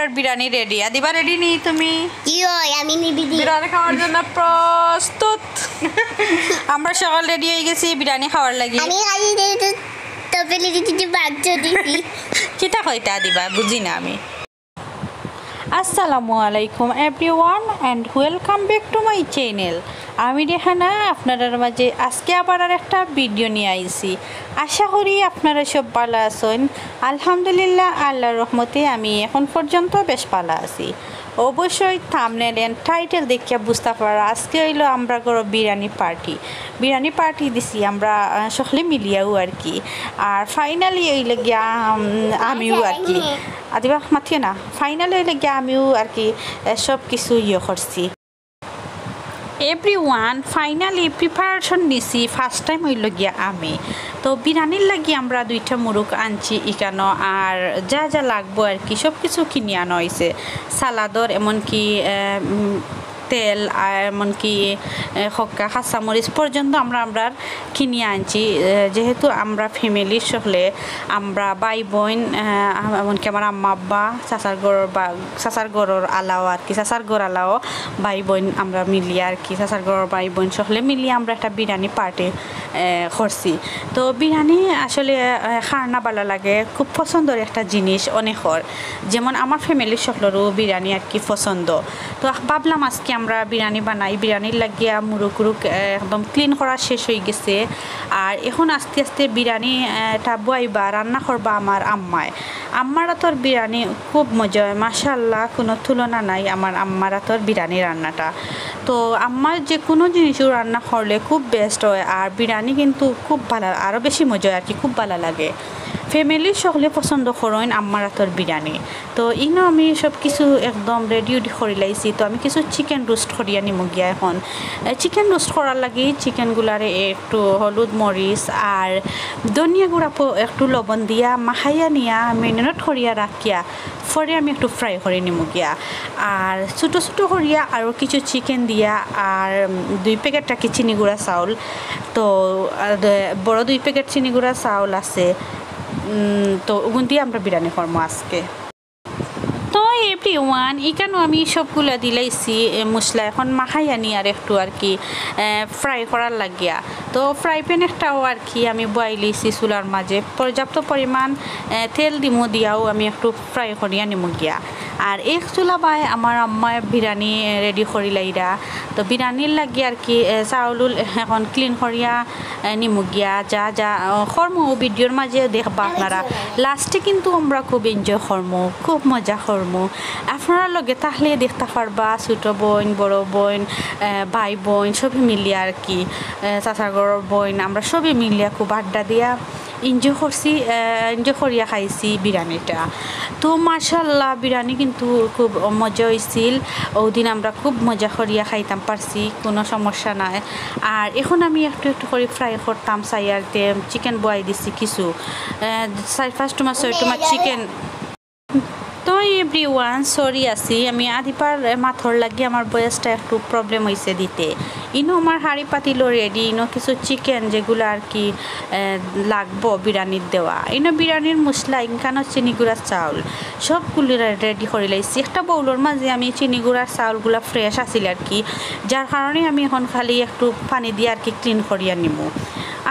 আমরা biryani ready. Adiba ready নি তুমি? আমি নিবিদি বিরিয়ানি খাওয়ার জন্য প্রস্তুত। আমরা সকাল রেডি হয়ে গেছি বিরিয়ানি খাওয়ার লাগি। আমি খালি তপেলে দিতে বাধ্য দিছি। কিটা কইতা দিবা বুঝি না আমি। আসসালামু আলাইকুম everyone and welcome back to my channel. আমি রেহানা আপনাদের মাঝে আজকে আবার আর একটা ভিডিও নিয়ে আইছি। আশা করি আপনারা সব ভালো আছেন। আলহামদুলিল্লাহ আল্লাহর রহমতে আমি এখন পর্যন্ত বেশ ভালো আছি। অবশ্যই থাম্বনেল এন্ড টাইটেল দেখে বুঝতে পারা আজকে হইলো আমরা করো বিরিয়ানি পার্টি দিছি আমরা সকলে মিলিয়াও আর কি। আর ফাইনালি হইলে গিয়া আমিও আর কি আদিবা মাথিয়ে না, ফাইনালি হইলে গিয়া আমিও আর কি সব কিছু করছি। এভরিওয়ান ফাইনালি প্রিপারেশন নিছি ফার্স্ট টাইম হইল গিয়া আমি। তো বিরিয়ানির লাগি আমরা 2টা মুরগ আনছি ইকানো, আর যা যা লাগবো আর কি সব কিছু কিনে আনা হয়েছে। সালাদর এমনকি তেল আর এমনকি হক্কা কাঁচামরিচ পর্যন্ত আমরা কিনে আনছি। যেহেতু আমরা ফ্যামিলির সকলে আমরা ভাই বোন এমনকি আমার আম্মা আব্বা চাচার গড়র আলাও আর কি চাচার গড় আলাও ভাই বোন আমরা মিলিয়ে আর কি চাচার গড়র ভাই বোন সকলে মিলিয়ে আমরা একটা বিরিয়ানি পার্টি করছি। তো বিরিয়ানি আসলে খানা ভালো লাগে, খুব পছন্দের একটা জিনিস অনেকর, যেমন আমার ফ্যামিলির সকলেরও বিরিয়ানি আর কি পছন্দ। তো ভাবলাম আজকে আমরা বিরিয়ানি বানাই। বিরিয়ানির লাগিয়া মুরগ একদম ক্লিন করা শেষ হয়ে গেছে, আর এখন আস্তে আস্তে বিরিয়ানিটা বইবা রান্না করবা আমার আম্মারা তোর বিরিয়ানি খুব মজা হয় মাশাআল্লাহ, কোনো তুলনা নাই আমার আম্মারা তোর বিরিয়ানি রান্নাটা। তো আম্মার যে কোনো জিনিসও রান্না করলে খুব বেস্ট হয়, আর বিরিয়ানি কিন্তু খুব ভালো, আরও বেশি মজা হয় আর কি, খুব ভালো লাগে। ফ্যামিলির সকলে পছন্দ করেন আম্মার হাতের বিরিয়ানি। তো ইনো আমি সব কিছু একদম রেডি করে লাইছি। তো আমি কিছু চিকেন রোস্ট করিয়া নিমু গিয়া। এখন চিকেন রোস্ট করার লাগি চিকেনগুলারে একটু হলুদ মরিচ আর ধনিয়া গুঁড়া একটু লবণ দিয়া মাখাইয়া নিয়া মেরিনেট করিয়া রাখিয়া পরে আমি একটু ফ্রাই করে নিমু গিয়া। আর ছোটো ছোটো করিয়া আরও কিছু চিকেন দিয়া আর 2 প্যাকেট রাখি চিনি গুঁড়া চাউল। তো বড় 2 প্যাকেট চিনি গুঁড়া চাউল আছে। তো ওগুন দিয়ে আমরা বিরিয়ানি করবো আজকে। তো এভরিওয়ান এখানেও আমি সবগুলো দিলাইছি মশলা, এখন মাখাই আনি আর একটু আর কি ফ্রাই করার লাগিয়া। তো ফ্রাই প্যান একটাও আর কি আমি বয়াইলিছি চুলার মাঝে, পর্যাপ্ত পরিমাণ তেল দিমু দিয়াও আমি একটু ফ্রাই করিয়া নিমু গিয়া। আর এক চুলা বাই আমার আম্মায় বিরিয়ানি রেডি করিলাইরা। তো বিরিয়ানির লাগি আর কি চাউল এখন ক্লিন করিয়া নিমু গিয়া। যা যা করমু ভিডিওর মাঝে দেখবা আপনারা, লাস্টে কিন্তু আমরা খুব এনজয় করমু, খুব মজা করমু। আপনারা লগে তাহলে দেখতে পারবা ছোটো বোন বড় বোন ভাই বোন সবই মিলিয়ে আর কি চাচার ঘরের বোন আমরা সবই মিলিয়া খুব আড্ডা দিয়া এনজয় করছি, এনজয় করিয়া খাইছি বিরিয়ানিটা। তো মাশাআল্লাহ বিরিয়ানি কিন্তু খুব মজা হয়েছিল। ওদিন আমরা খুব মজা করিয়া খাইতাম পারছি, কোনো সমস্যা নাই। আর এখন আমি একটু একটু করে ফ্রাই করতাম সাইয়ারতে চিকেন বয়াই দিছি কিছু 4-5 টুমা চিকেন। তো এভরিওয়ান সরি আছি আমি আদিপার মাথর লাগি আমার বয়সটা একটু প্রবলেম হয়েছে দিতে। ইনো আমার হাঁড়ি পাতিলো রেডি, ইনো কিছু চিকেন যেগুলো আর কি লাগবো বিরিয়ানির দেওয়া। ইনো বিরিয়ানির মশলা ইনখানো চিনি গুঁড়ার চাউল সবগুলো রেডি করে লাইছি। একটা বউলোর মাঝে আমি চিনি গুঁড়ার চাউলগুলো ফ্রেশ আছিল আর কি, যার কারণে আমি এখন খালি একটু পানি দিয়ে আর কি ক্লিন করিয়া নিমু।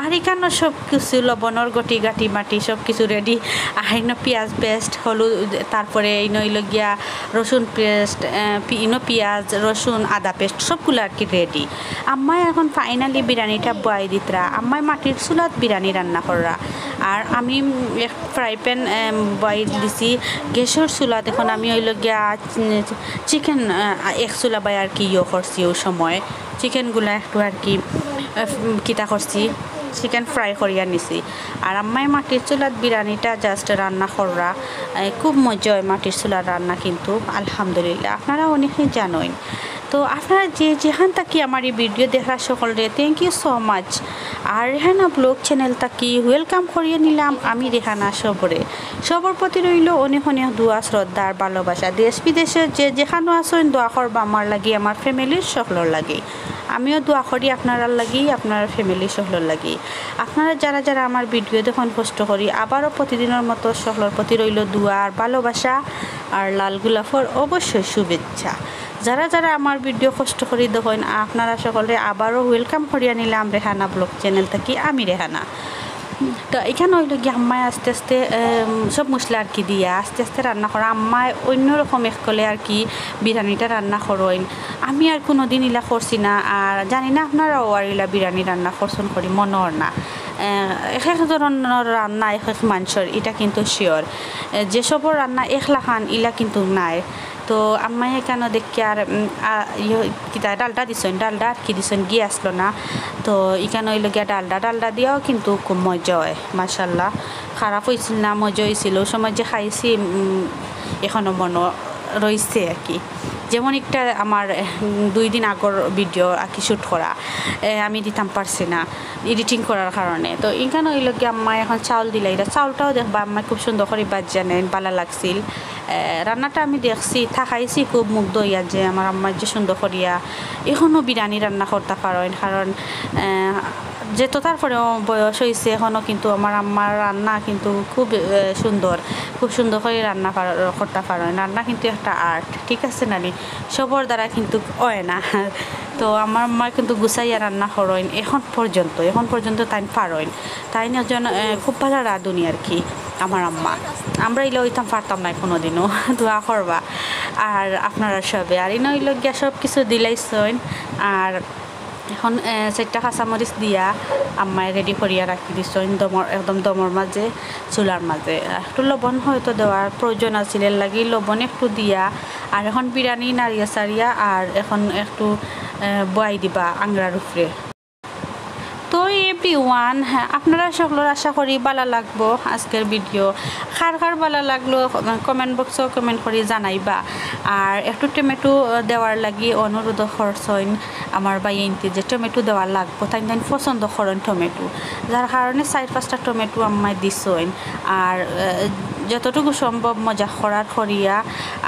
আর এখানে সব কিছু লবণর গটি গাটি মাটি সব কিছু রেডি। আর ইনো পেঁয়াজ পেস্ট হলুদ, তারপরে ইনো গিয়া রসুন পেস্ট ইনো পেঁয়াজ রসুন আদা পেস্ট সবগুলো আর কি রেডি। আম্মাই এখন ফাইনালি বিরিয়ানিটা বয়াই দিতরা, আম্মাই মাটির চুলাত বিরিয়ানি রান্না করা। আর আমি ফ্রাই প্যান বয়াই দিছি গ্যাসের চুলাত। এখন আমি গিয়া চিকেন এক চুলা বাই আর কি করছি। ওই সময় চিকেনগুলো একটু আর কি কিতা করছি চিকেন ফ্রাই করিয়া নিছি। আর আম্মাই মাটির চুলাত বিরিয়ানিটা জাস্ট রান্না করা খুব মজা হয় মাটির চুলার রান্না কিন্তু আলহামদুলিল্লাহ আপনারা অনেকেই জানেন। তো আপনারা যেখান থাকি আমার এই ভিডিও দেখার সকলে থ্যাংক ইউ সো মাচ। আর রেহানা ব্লগ চ্যানেল থাকি ওয়েলকাম করিয়ে নিলাম আমি রেহানা সবর প্রতি রইল অনেক অনেক দোয়া শ্রদ্ধা আর ভালোবাসা। দেশ বিদেশে যেখানে আসেন দোয়া করবা আমার লাগে আমার ফ্যামিলির সকলের লাগে। আমিও দোয়া করি আপনারা লাগি আপনার ফ্যামিলি সকলের লাগি আপনারা যারা যারা আমার ভিডিও দেখুন কষ্ট করি আবারও প্রতিদিনের মতো সকলের প্রতি রইল দোয়া আর ভালোবাসা আর লাল গোলাপের অবশ্যই শুভেচ্ছা যারা যারা আমার ভিডিও কষ্ট করি দেখুন আপনারা সকলে আবারও ওয়েলকাম করিয়া নিলাম রেহানা ব্লগ চ্যানেল থেকে আমি রেহানা তো এখানে হইল গিয়ে আম্মায় আস্তে আস্তে সব মশলা আর কি দিয়া আস্তে আস্তে রান্না করা আম্মায় অন্যরকম এক কলে আর কি বিরিয়ানিটা রান্না করেন আমি আর কোনো দিন ইলা করছি না আর জানি না আপনারাও আর ইলা বিরিয়ানি রান্না করছেন করি মনের না এক এক ধরনের রান্না এক এক মানুষের এটা কিন্তু শিওর যেসবর রান্না একলা খান ইলা কিন্তু নাই তো আম্মাই এখানে দেখি আর কিতা ডালটা দিছেন ডালটা আর কি দিছেন গিয়ে আসলো না তো এখানে হইল গিয়া ডালটা দিয়েও কিন্তু খুব মজা হয় মাশাল্লাহ খারাপ হয়েছিল না মজা হয়েছিল ওই সময় যে খাইছি এখনও মনে রয়েছে আর কি যেমন একটা আমার 2 দিন আগর ভিডিও আর কি শ্যুট করা আমি দিতাম পারছি না এডিটিং করার কারণে তো এখানে হইল কি আম্মা এখন চাউল দিলে এটা চাউলটাও দেখবা আম্মা খুব সুন্দর করে বাজ জানেন ভালো লাগছিল রান্নাটা আমি দেখছি থাকাইছি খুব মুগ্ধ হইয়া যে আমার আম্মা যে সুন্দর করিয়া এখনও বিরিয়ানি রান্না করতে পারেন কারণ যেহেতু তারপরেও বয়স হয়েছে এখনও কিন্তু আমার আম্মার রান্না কিন্তু খুব সুন্দর করে রান্না করতে পারেন রান্না কিন্তু একটা আর্ট ঠিক আছে নানি সবর দ্বারা কিন্তু হয় না তো আমার আম্মা কিন্তু গুছাইয়া রান্না করেন এখন পর্যন্ত তাই পারেন তাই জন্য খুব ভালো রাঁধুনি আর কি আমার আম্মা আমরা ইলে হইতাম পারতাম না কোনোদিনও দোয়া করবা আর আপনারা সবে আর ইনো হইল গিয়া সব কিছু দিলাইছেন আর এখন 4টা কাঁচামরিচ দিয়া আম্মায় রেডি করিয়া রাখি দিছেন একদম দমর মাঝে চুলার মাঝে একটু লবণ হয়তো দেওয়ার প্রয়োজন আছিল লাগি লবণ একটু দিয়া আর এখন বিরিয়ানি নাড়িয়া সারিয়া আর এখন একটু বয়াই দিবা আংরার উপরে তো এভরিওয়ান হ্যাঁ আপনারা সকলের আশা করি ভালো লাগবো আজকের ভিডিও কার ভালো লাগলো কমেন্ট বক্সও কমেন্ট করে জানাইবা আর একটু টমেটো দেওয়ার লাগি অনুরোধ করছেন আমার বাইনতে যে টমেটো দেওয়ার লাগবো তাই পছন্দ করেন টমেটো যার কারণে 4-5টা টমেটো আম্মায় দিছেন আর যতটুকু সম্ভব মজা করিয়া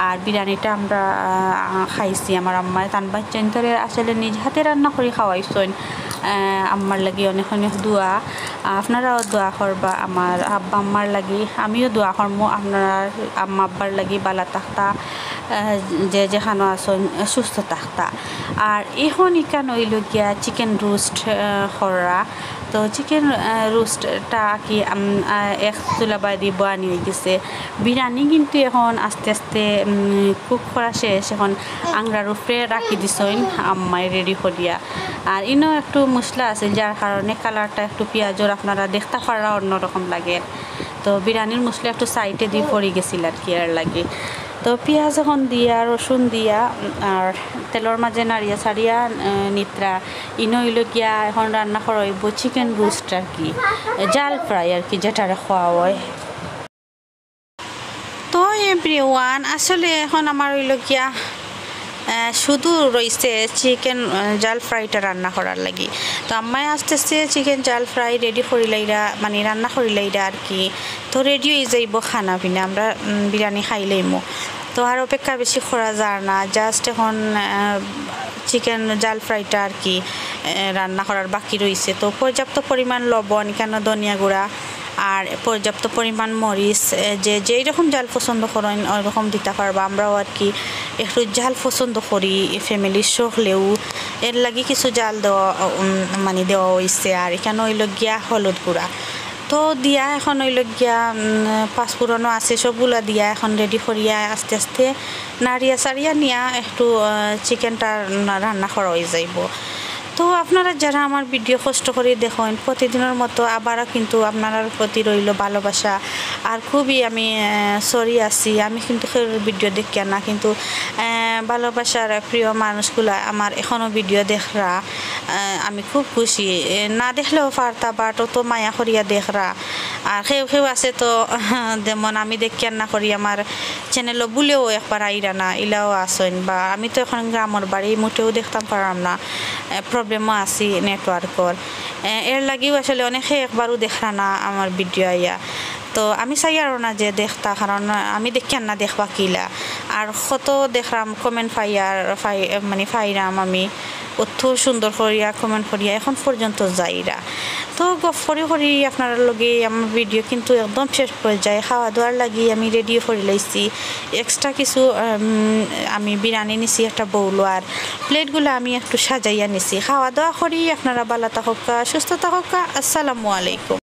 আর বিরিয়ানিটা আমরা খাইছি আমার আম্মায় তান বাচ্চান্তরে আসলে নিজ হাতে রান্না করে খাওয়াইছেন আম্মার লাগি অনেক দোয়া আপনারাও দোয়া করবা আমার আব্বা আম্মার লাগি আমিও দোয়া করবো আপনার আম্মা আব্বার লাগি বালা থাকতা যে যেখানে আসন সুস্থ থাকতা আর এখন ইকান হইল গিয়া চিকেন রোস্ট করা তো চিকেন রোস্টটা কি এক চুলা বাদি বানি হয়ে গেছে বিরিয়ানি কিন্তু এখন আস্তে আস্তে কুক করা শেষ এখন আংরার উপরে রাখি দিছেন আম্মাই রেডি করিয়া আর ইনো একটু মশলা আছে যার কারণে কালারটা একটু পেঁয়াজের আপনারা দেখতে পারা অন্যরকম লাগে তো বিরিয়ানির মশলা একটু সাইডে দিয়ে পড়ে গেছিল আর কি আর লাগে তো পেঁয়াজ এখন দিয়া রসুন দিয়া আর তেলের মাঝে নাড়িয়া ছাড়িয়া নিত্রা ইনো হইল গিয়া এখন রান্না করা হইব চিকেন রোস্ট আর কি জাল ফ্রাই আর কি যেটারে খাওয়া হয় তো এভরিওয়ান আসলে এখন আমার হইল গিয়া শুধু রয়েছে চিকেন জাল ফ্রাইটা রান্না করার লাগি তো আম্মাই আস্তে আস্তে চিকেন জাল ফ্রাই রেডি করিলাইরা মানে রান্না করিলাইরা আর কি তো রেডি হয়ে যাইব খানা পিনা আমরা বিরিয়ানি খাইলাইমো তো আর অপেক্ষা বেশি করা যায় না জাস্ট এখন চিকেন জাল ফ্রাইটা আর কি রান্না করার বাকি রয়েছে তো পর্যাপ্ত পরিমাণ লবণ কেন ধনিয়া গুঁড়া আর পর্যাপ্ত পরিমাণ মরিচ যেই রকম জাল পছন্দ করেন ওই রকম দিতে পারবো আমরাও আর কি একটু জাল পছন্দ করি ফ্যামিলির সকলেও এর লাগি কিছু জাল দেওয়া হয়েছে আর এখানে হইল গিয়া হলুদ গুঁড়া তো দিয়া এখন হইল গিয়া পাঁচফোড়নও আছে সবগুলা দিয়া এখন রেডি করিয়া আস্তে আস্তে নাড়িয়া সারিয়া নিয়া একটু চিকেনটা রান্না করা হয়ে যাইব তো আপনারা যারা আমার ভিডিও কষ্ট করে দেখেন প্রতিদিনের মতো আবারও কিন্তু আপনার প্রতি রইল ভালোবাসা আর খুবই আমি সরি আছি আমি কিন্তু ভিডিও দেখি না কিন্তু ভালোবাসার প্রিয় মানুষগুলা আমার এখনও ভিডিও দেখরা আমি খুব খুশি না দেখলেও পারতা বাট তো মায়া করিয়া দেখরা আর কেউ আছে তো যেমন আমি দেখি না করি আমার চ্যানেলও বলেও একবার আইরা না ইলাও আসেন বা আমি তো এখন গ্রামের বাড়ি মোটেও দেখতাম পারলাম না প্রবলেমও আছে নেটওয়ার্কর এর লাগেও আসলে অনেকে একবারও দেখরা না আমার ভিডিও আইয়া তো আমি চাই আর না যে দেখতা কারণ আমি দেখি না দেখবা কিলা আর কত দেখলাম কমেন্ট মানে ফাইরাম আমি অত সুন্দর করিয়া কমেন্ট করিয়া এখন পর্যন্ত যাইরা তো গপ করি করি আপনার লগে আমার ভিডিও কিন্তু একদম শেষ হয়ে যায় খাওয়া দাওয়ার লাগি আমি রেডি করে লাইছি এক্সট্রা কিছু আমি বিরিয়ানি নিছি একটা বউল আর প্লেটগুলো আমি একটু সাজাইয়া নিছি খাওয়া দাওয়া করি আপনারা ভালো থাকুক সুস্থ থাকুক আসসালামু আলাইকুম।